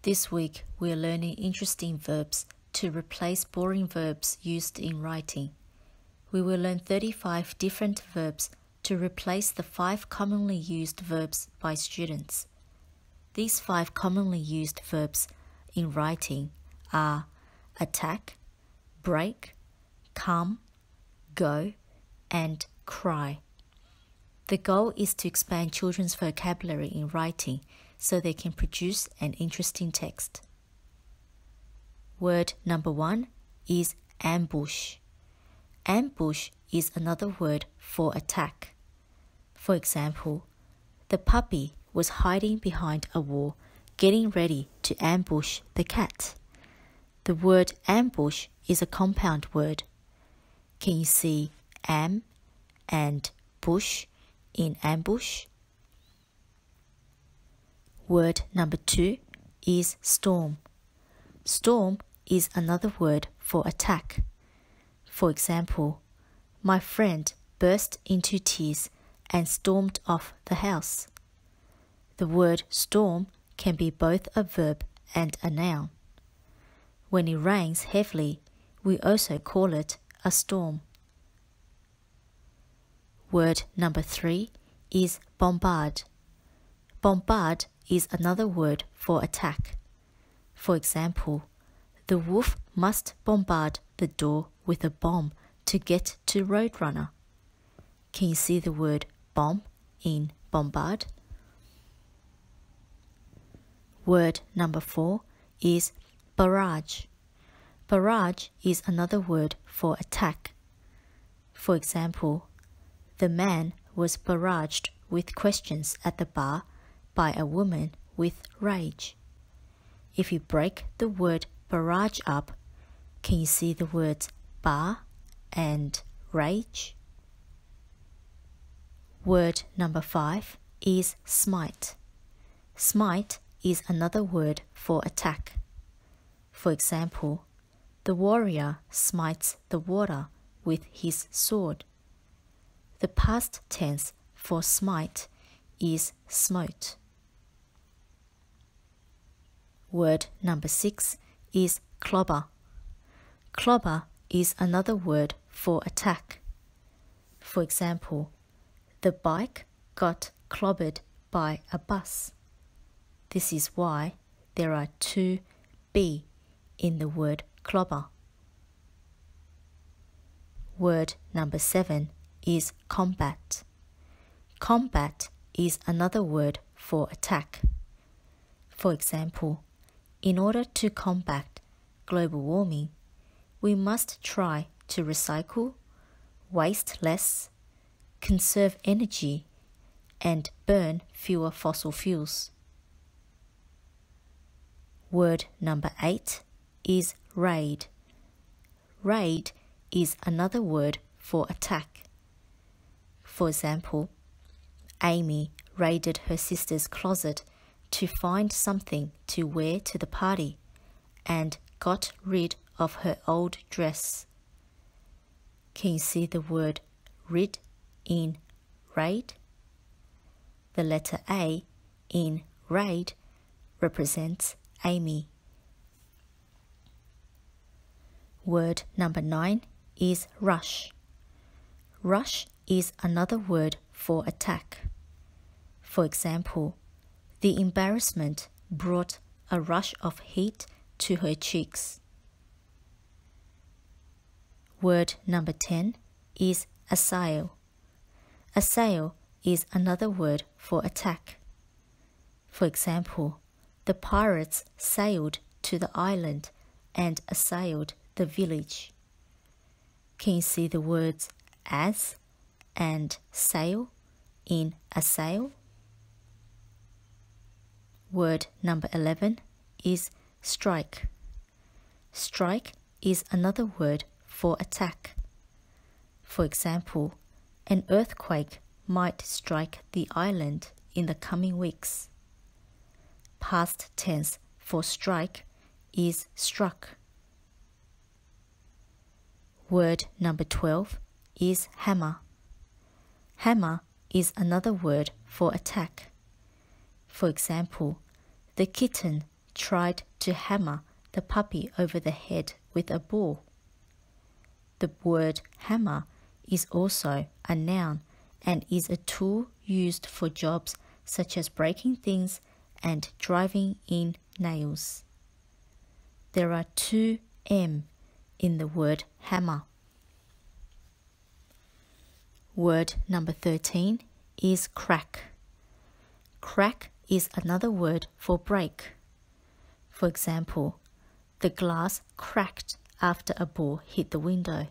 This week, we are learning interesting verbs to replace boring verbs used in writing. We will learn 35 different verbs to replace the 5 commonly used verbs by students. These 5 commonly used verbs in writing are attack, break, come, go, and cry. The goal is to expand children's vocabulary in writing so they can produce an interesting text. Word number 1 is ambush. Ambush is another word for attack. For example, the puppy was hiding behind a wall, getting ready to ambush the cat. The word ambush is a compound word. Can you see am and bush in ambush? Word number 2 is storm. Storm is another word for attack. For example, my friend burst into tears and stormed off the house. The word storm can be both a verb and a noun. When it rains heavily, we also call it a storm. Word number 3 is bombard. Bombard is another word for attack. For example, the wolf must bombard the door with a bomb to get to Roadrunner. Can you see the word bomb in bombard? Word number 4 is barrage. Barrage is another word for attack. For example, the man was barraged with questions at the bar by a woman with rage. If you break the word barrage up, can you see the words bar and rage? Word number 5 is smite. Smite is another word for attack. For example, the warrior smites the water with his sword. The past tense for smite is smote. Word number 6 is clobber. Clobber is another word for attack. For example, the bike got clobbered by a bus. This is why there are 2 B in the word clobber. Word number 7 is combat. Combat is another word for attack. For example, in order to combat global warming, we must try to recycle, waste less, conserve energy, and burn fewer fossil fuels. Word number 8 is raid. Raid is another word for attack. For example, Amy raided her sister's closet to find something to wear to the party and got rid of her old dress. Can you see the word rid in raid? The letter A in raid represents Amy. Word number 9 is rush. Rush is another word for attack. For example, the embarrassment brought a rush of heat to her cheeks. Word number 10 is assail. Assail is another word for attack. For example, the pirates sailed to the island and assailed the village. Can you see the words as and sail in assail? Word number 11 is strike. Strike is another word for attack. For example, an earthquake might strike the island in the coming weeks. Past tense for strike is struck. Word number 12 is hammer. Hammer is another word for attack. For example, the kitten tried to hammer the puppy over the head with a ball. The word hammer is also a noun and is a tool used for jobs such as breaking things and driving in nails. There are two M in the word hammer. Word number 13 is crack. Crack is another word for break. For example, the glass cracked after a ball hit the window.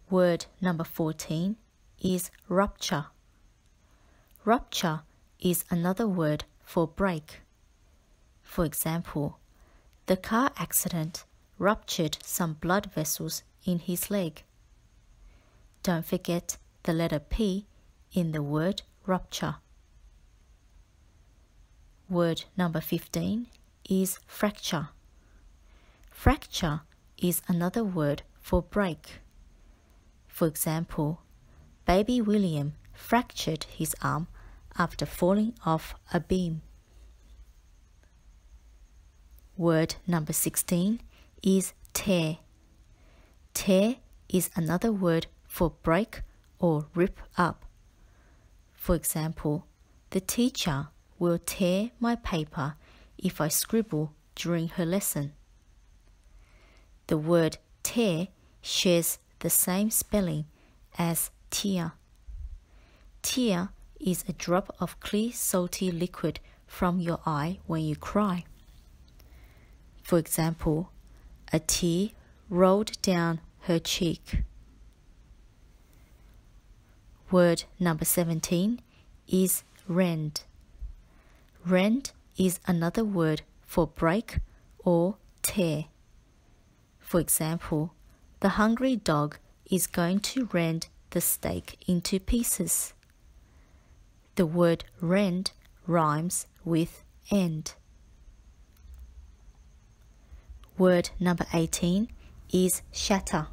Word number 14 is rupture. Rupture is another word for break. For example, the car accident ruptured some blood vessels in his leg. Don't forget the letter P in the word rupture. Word number 15 is fracture. Fracture is another word for break. For example, baby William fractured his arm after falling off a beam. Word number 16 is tear. Tear is another word for break or rip up. For example, the teacher will tear my paper if I scribble during her lesson. The word tear shares the same spelling as tear. Tear is a drop of clear salty liquid from your eye when you cry. For example, a tear rolled down her cheek. Word number 17 is rend. Rend is another word for break or tear. For example, the hungry dog is going to rend the steak into pieces. The word rend rhymes with end. Word number 18 is shatter.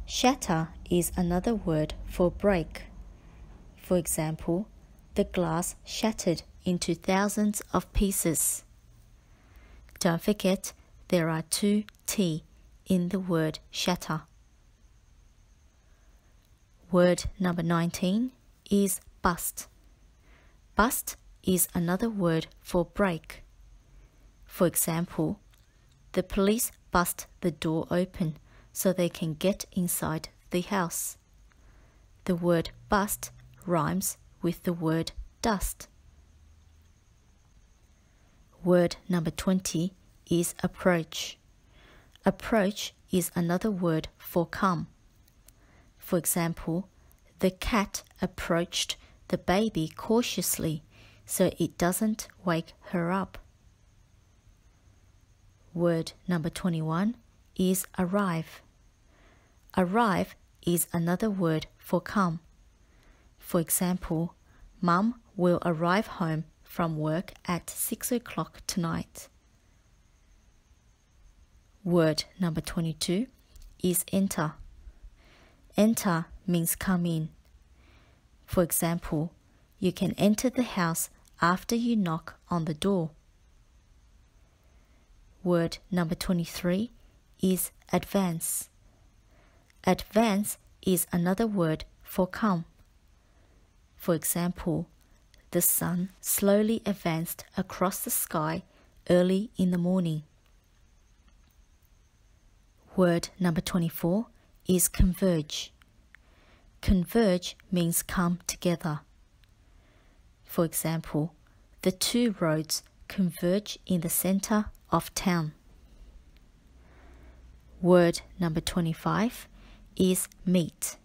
Shatter is another word for break. For example, the glass shattered into thousands of pieces. Don't forget there are two T in the word shatter. Word number 19 is bust. Bust is another word for break. For example, the police bust the door open so they can get inside the house. The word bust rhymes with the word dust. Word number 20 is approach. Approach is another word for come. For example, the cat approached the baby cautiously so it doesn't wake her up. Word number 21 is arrive. Arrive is another word for come. For example, Mum will arrive home from work at 6 o'clock tonight. Word number 22 is enter. Enter means come in. For example, you can enter the house after you knock on the door. Word number 23 is advance. Advance is another word for come. For example, the sun slowly advanced across the sky early in the morning. Word number 24 is converge. Converge means come together. For example, the two roads converge in the center of town. Word number 25 is meet.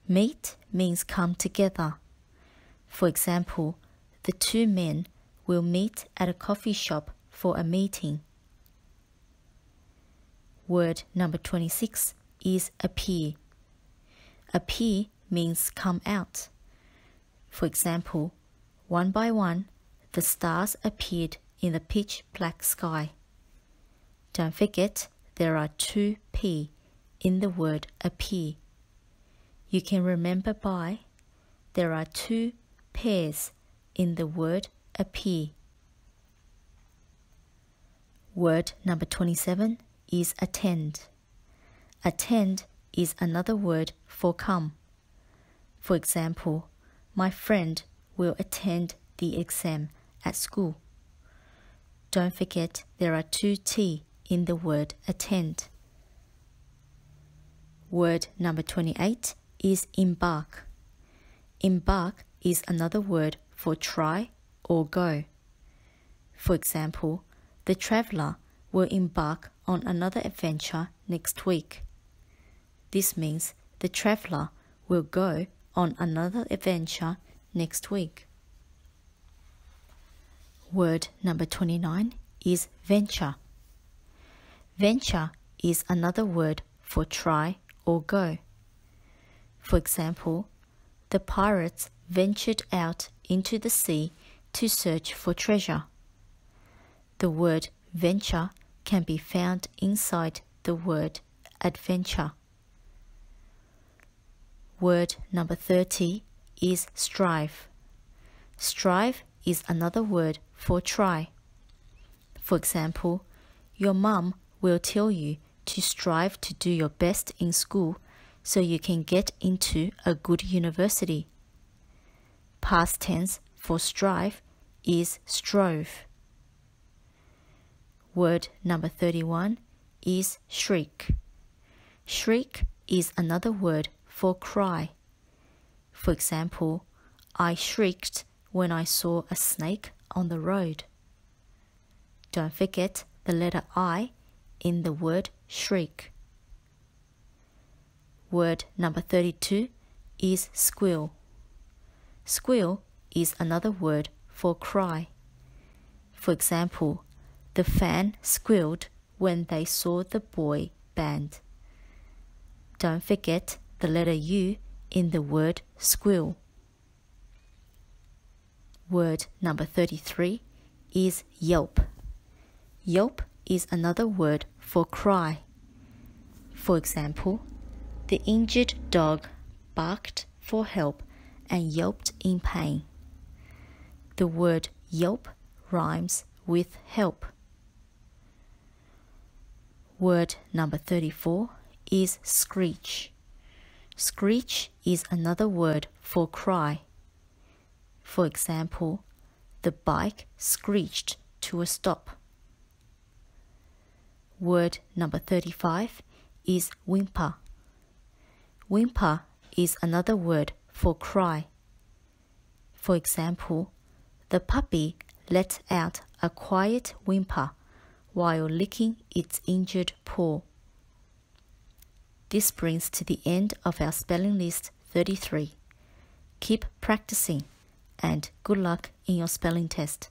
Meet means come together. For example, the two men will meet at a coffee shop for a meeting. Word number 26 is appear. Appear means come out. For example, one by one, the stars appeared in the pitch black sky. Don't forget there are two P in the word appear. You can remember by there are two pairs in the word appear. Word number 27 is attend. Attend is another word for come. For example, my friend will attend the exam at school. Don't forget there are two T in the word attend. Word number 28 is embark. Embark is another word for try or go. For example, the traveler will embark on another adventure next week. This means the traveler will go on another adventure next week. Word number 29 is venture. Venture is another word for try or go. For example, the pirates ventured out into the sea to search for treasure. The word venture can be found inside the word adventure. Word number 30 is strife. Strive is another word for try. For example, your mum will tell you to strive to do your best in school so you can get into a good university. Past tense for strive is strove. Word number 31 is shriek. Shriek is another word for cry. For example, I shrieked when I saw a snake on the road. Don't forget the letter I in the word shriek. Word number 32 is squeal. Squeal is another word for cry. For example, the fan squealed when they saw the boy band. Don't forget the letter U in the word squeal. Word number 33 is yelp. Yelp is another word for cry. For example, the injured dog barked for help and yelped in pain. The word yelp rhymes with help. Word number 34 is screech. Screech is another word for cry. For example, the bike screeched to a stop. Word number 35 is whimper. Whimper is another word for cry. For example, the puppy let out a quiet whimper while licking its injured paw. This brings to the end of our spelling list 33. Keep practicing and good luck in your spelling test.